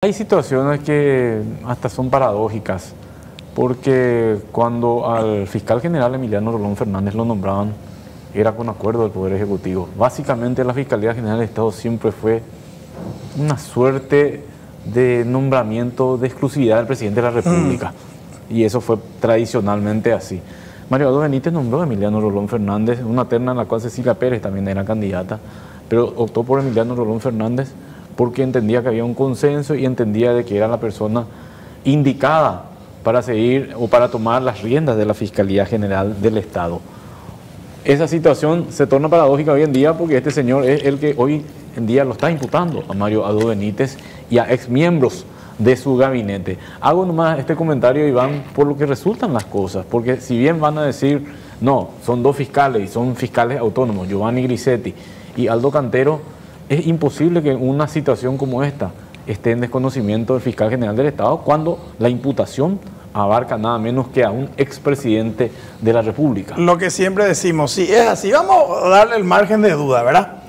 Hay situaciones que hasta son paradójicas, porque cuando al fiscal general Emiliano Rolón Fernández lo nombraban, era con acuerdo del Poder Ejecutivo. Básicamente la Fiscalía General del Estado siempre fue una suerte de nombramiento de exclusividad del presidente de la República, y eso fue tradicionalmente así. Mario Abdo Benítez nombró a Emiliano Rolón Fernández, una terna en la cual Cecilia Pérez también era candidata, pero optó por Emiliano Rolón Fernández porque entendía que había un consenso y entendía de que era la persona indicada para seguir o para tomar las riendas de la Fiscalía General del Estado. Esa situación se torna paradójica hoy en día porque este señor es el que hoy en día lo está imputando a Mario Abdo Benítez y a exmiembros de su gabinete. Hago nomás este comentario, Iván, por lo que resultan las cosas, porque si bien van a decir, no, son dos fiscales y son fiscales autónomos, Giovanni Grisetti y Aldo Cantero, es imposible que una situación como esta esté en desconocimiento del fiscal general del Estado cuando la imputación abarca nada menos que a un expresidente de la República. Lo que siempre decimos, si es así, vamos a darle el margen de duda, ¿verdad?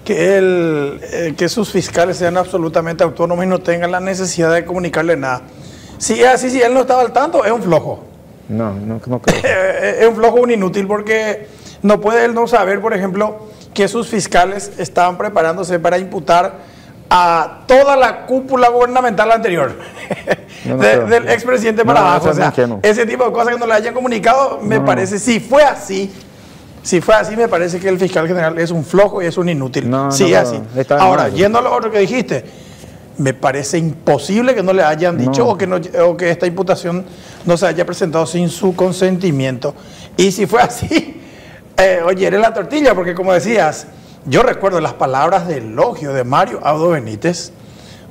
Que sus fiscales sean absolutamente autónomos y no tengan la necesidad de comunicarle nada. Si es así, si él no estaba al tanto, es un flojo. No creo. Es un flojo, un inútil, porque no puede él no saber, por ejemplo, que sus fiscales estaban preparándose para imputar a toda la cúpula gubernamental anterior, del expresidente para abajo. O sea, ese tipo de cosas que no le hayan comunicado, me parece, si fue así, me parece que el fiscal general es un flojo y es un inútil. Sí, así. Ahora, yendo a lo otro que dijiste, me parece imposible que no le hayan dicho o que esta imputación no se haya presentado sin su consentimiento. Y si fue así, oye, eres la tortilla, porque como decías, yo recuerdo las palabras de elogio de Mario Abdo Benítez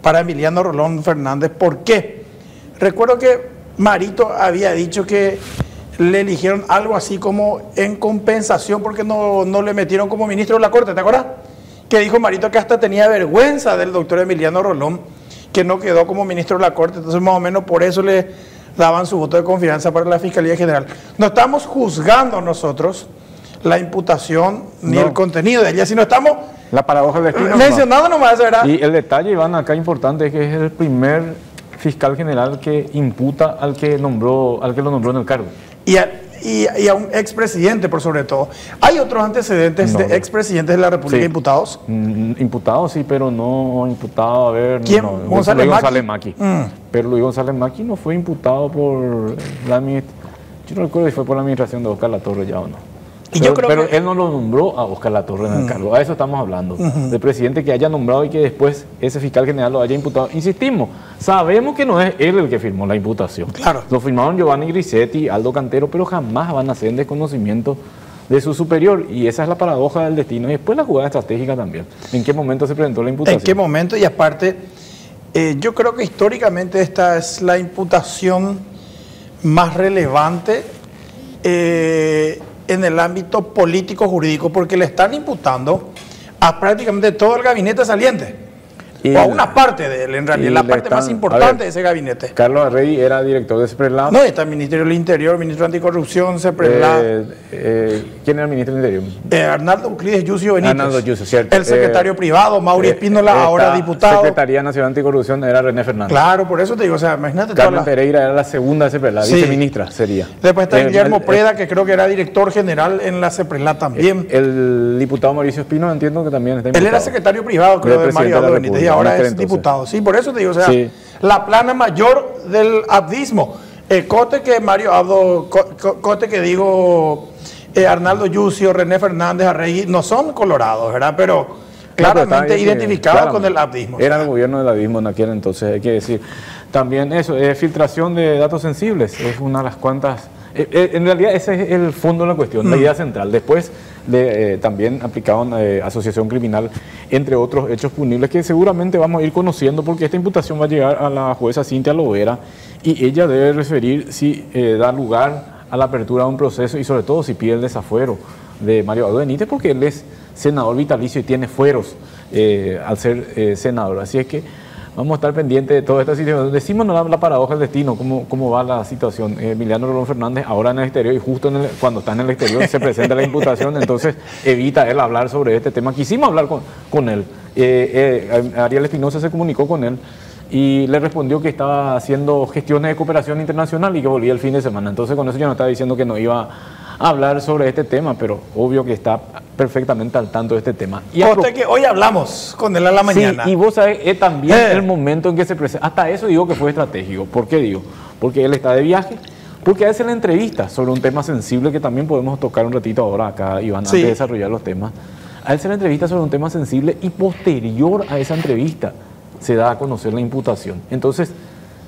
para Emiliano Rolón Fernández. ¿Por qué? Recuerdo que Marito había dicho que le eligieron algo así como en compensación porque no le metieron como ministro de la Corte, ¿te acuerdas? Que dijo Marito que hasta tenía vergüenza del doctor Emiliano Rolón, que no quedó como ministro de la Corte, entonces más o menos por eso le daban su voto de confianza para la Fiscalía General. No estamos juzgando nosotros la imputación ni el contenido de ella, sino estamos la paradoja del destino mencionando nomás, ¿verdad? Y el detalle, Iván, acá importante es que es el primer fiscal general que imputa al que lo nombró en el cargo. Y a un expresidente, por sobre todo. ¿Hay otros antecedentes de expresidentes de la República imputados? Imputados, sí, pero no imputado, a ver... ¿Quién? González Maqui. Pero Luis González Maqui no fue imputado por la administración. Yo no recuerdo si fue por la administración de Oscar Latorre ya o no. Pero él no lo nombró a Oscar Latorre en el cargo, a eso estamos hablando, del presidente que haya nombrado y que después ese fiscal general lo haya imputado. Insistimos, sabemos que no es él el que firmó la imputación. Claro. Lo firmaron Giovanni Grisetti, Aldo Cantero, pero jamás van a ser en desconocimiento de su superior, y esa es la paradoja del destino. Y después la jugada estratégica también. ¿En qué momento se presentó la imputación? ¿En qué momento? Y aparte, yo creo que históricamente esta es la imputación más relevante en el ámbito político-jurídico, porque le están imputando a prácticamente todo el gabinete saliente, o a una parte de él, en realidad, la parte más importante de ese gabinete. Carlos Arregui era director de CEPRELAD. No, está el Ministerio del Interior, Ministro de Anticorrupción, CEPRELAD. ¿Quién era el Ministro del Interior? Arnaldo Euclides Yucio Benítez. Arnaldo Yucio, cierto. El secretario privado, Mauri Espínola, ahora diputado. Secretaría Nacional de Anticorrupción era René Fernández. Claro, por eso te digo, o sea, imagínate. Carmen Pereira era la segunda de CEPRELAD, viceministra sería. Después está Guillermo Preda, que creo que era director general en la CEPRELAD también. El diputado Mauricio Espino, entiendo que también está imputado. Él era secretario privado, creo, de Mario Abdo Benítez, y ahora es diputado. Sí, por eso te digo, o sea, la plana mayor del abdismo. Cote que Mario Abdo, Cote que digo, Arnaldo Yucio, René Fernández, Arregui, no son colorados, ¿verdad? Pero claramente identificados con el abdismo. Era el gobierno del abdismo en aquel entonces, hay que decir. También eso, filtración de datos sensibles, es una de las cuantas... en realidad ese es el fondo de la cuestión, la idea central. Después también aplicaron asociación criminal, entre otros hechos punibles que seguramente vamos a ir conociendo, porque esta imputación va a llegar a la jueza Cintia Lovera y ella debe referir si da lugar a la apertura de un proceso y sobre todo si pide el desafuero de Mario Abdo Benítez, porque él es senador vitalicio y tiene fueros al ser senador. Así es que vamos a estar pendientes de toda esta situación. Decimos la paradoja del destino, cómo va la situación. Emiliano Rolón Fernández ahora en el exterior, y justo cuando está en el exterior se presenta la imputación, entonces evita él hablar sobre este tema. Quisimos hablar con él. Ariel Espinosa se comunicó con él y le respondió que estaba haciendo gestiones de cooperación internacional y que volvía el fin de semana. Entonces con eso yo no estaba diciendo que no iba a hablar sobre este tema, pero obvio que está perfectamente al tanto de este tema. Y que hoy hablamos con él a la mañana. Sí, y vos sabés, es también el momento en que se presenta, hasta eso digo que fue estratégico. ¿Por qué digo? Porque él está de viaje, porque hace la entrevista sobre un tema sensible que también podemos tocar un ratito ahora acá, Iván, antes de desarrollar los temas. Hace la entrevista sobre un tema sensible y posterior a esa entrevista se da a conocer la imputación. Entonces,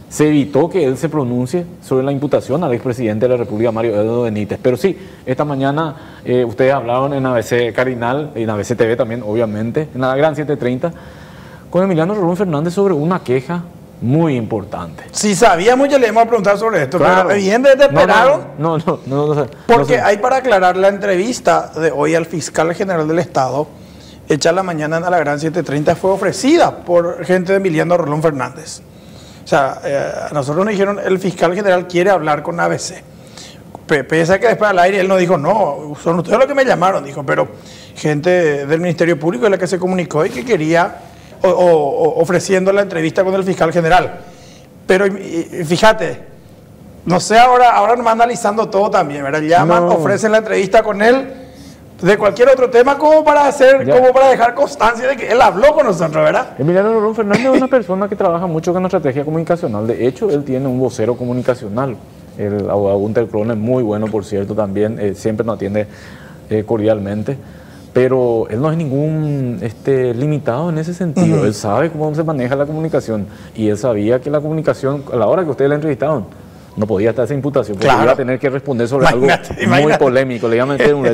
se evitó que él se pronuncie sobre la imputación al expresidente de la República, Mario Eduardo Benítez. Pero sí, esta mañana ustedes hablaron en ABC Cardinal, en ABC TV también, obviamente, en la Gran 730, con Emiliano Rolón Fernández sobre una queja muy importante. Sí, sabíamos, ya le íbamos a preguntar sobre esto, claro. Pero evidentemente esperaron. No, porque hay para aclarar la entrevista de hoy al fiscal general del Estado, hecha la mañana en la Gran 730, fue ofrecida por gente de Emiliano Rolón Fernández. O sea, a nosotros nos dijeron, el fiscal general quiere hablar con ABC. Pese a que después al aire él nos dijo, no, son ustedes los que me llamaron, dijo, pero gente del Ministerio Público es la que se comunicó y que quería, ofreciendo la entrevista con el fiscal general. Pero fíjate, no sé, ahora nos va analizando todo también, ¿verdad? Llaman, ofrecen la entrevista con él de cualquier otro tema como para dejar constancia de que él habló con nosotros, ¿verdad? Emiliano Rolón Fernández es una persona que trabaja mucho con estrategia comunicacional. De hecho, él tiene un vocero comunicacional. El abogado Gunter Krohn es muy bueno, por cierto, también. Siempre nos atiende cordialmente. Pero él no es ningún limitado en ese sentido. Él sabe cómo se maneja la comunicación. Y él sabía que la comunicación, a la hora que ustedes la entrevistaron, no podía estar esa imputación, porque iba a tener que responder sobre algo muy polémico. Le iba a meter un